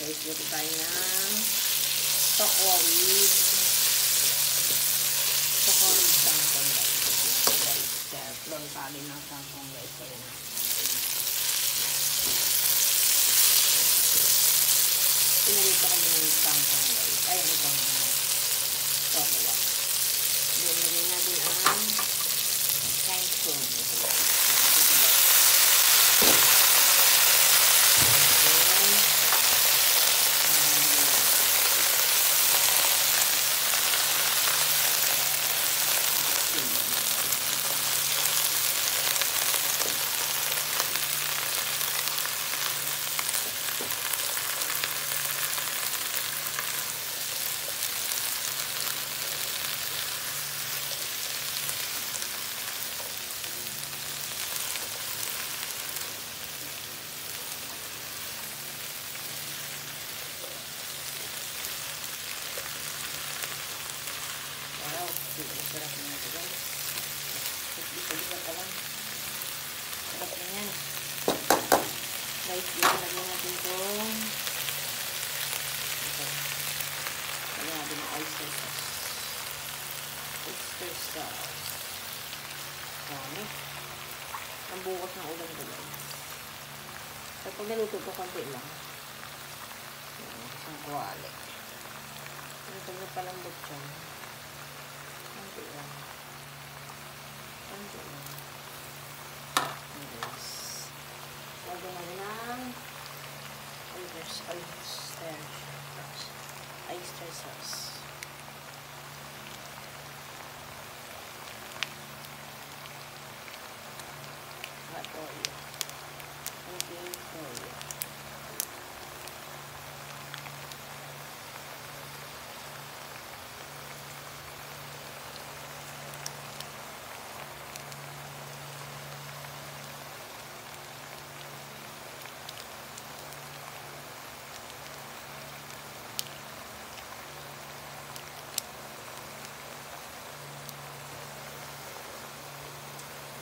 Guys, luto tayo ng tokwa with kangkong guys. Kaya floor tali ng kangkong guys. Kaya na. Pinarito ko muna yung kangkong guys. Ay, itong tokwa. Then, lagay natin ang kangkong. Sarap na ito guys. Bisa-bisa ka lang. Sarap na yan. Guys, lagyan natin itong lagyan natin ng oyster sauce. Oyster sauce. Dami. Ang bukas ng ulam ko guys. So, pag naluto ito, konti lang. Isang kuwali. Ito na palang butson. Konti lang. Konti lang. Yes. Lagyan natin ng oyster sauce. Hot oil. Konting oil.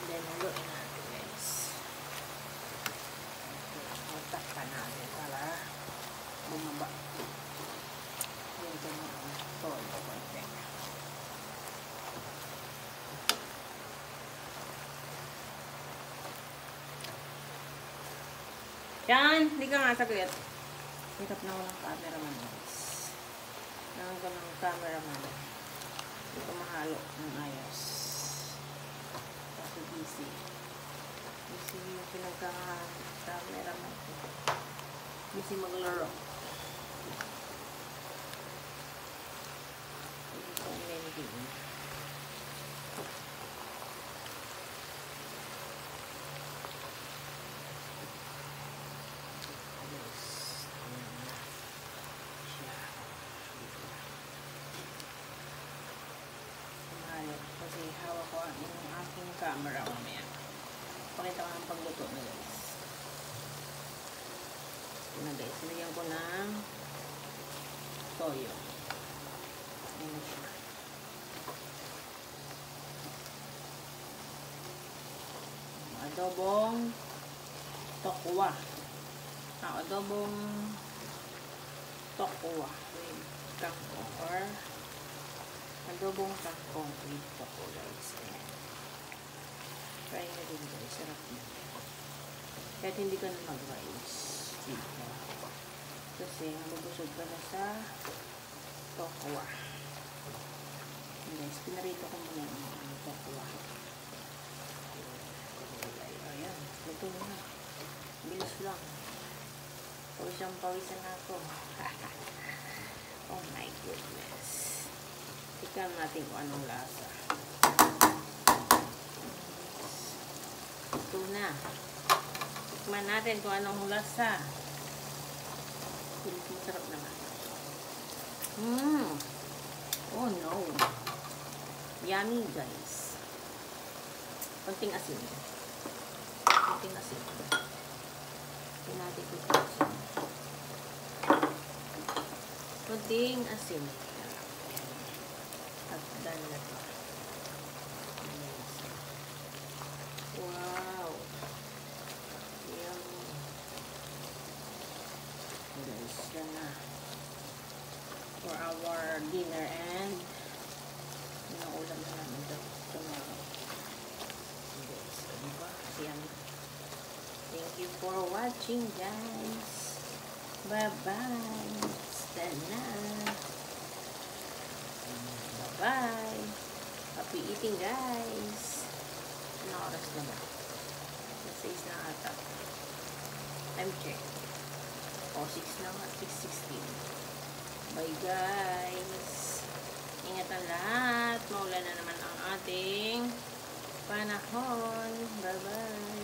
Then, haluin natin guys. Magtakpan natin para bumaba. Dito na ang todo konti. Yan! Hindi ka nga saglit. Hirap na ako ng cameraman guys. Nangang ko ng cameraman. Hindi ko mahalo ng ayos. Busy yung pinagka-camera mo. Busy maglaro. Hindi ko ending. Kasi hawak ko ang aking camera mamaya. Pakita ko ng pagluto na guys. Ito na guys. Sinigyan ko ng toyo. Ayan na siya. Adobong tokwa. Adobong tokwa with kangkong or adobong kangkong with tokwa guys. Ayan. Try na din guys. Sarap na. Kahit hindi ka na mag-rice. Dito. Kasi mabusog ka na sa tokwa. Guys, pinarito ko muna yung tokwa. Ayan. Luto na. Bilis lang. Pawisan na ako. Oh my goodness. Tignan natin kung anong lasa. Ito na. Tikman natin kung anong lasa. Masarap naman. Oh no. Yummy guys. Konting asin. Konting asin. Ito natin ito asin. Konting asin. At dahil na ito. Wow. Yummy. guys, yan na. For our dinner and ulam na namin tomorrow. Guys, diba? Yan. Thank you for watching, guys. Bye-bye. Stand na. Bye-bye. Happy eating, guys. Anong oras na ba? 6 na ata. Time check. O, 6 na nga. 6:16. Bye, guys. Ingat ang lahat. Maulan na naman ang ating panahon. Bye-bye.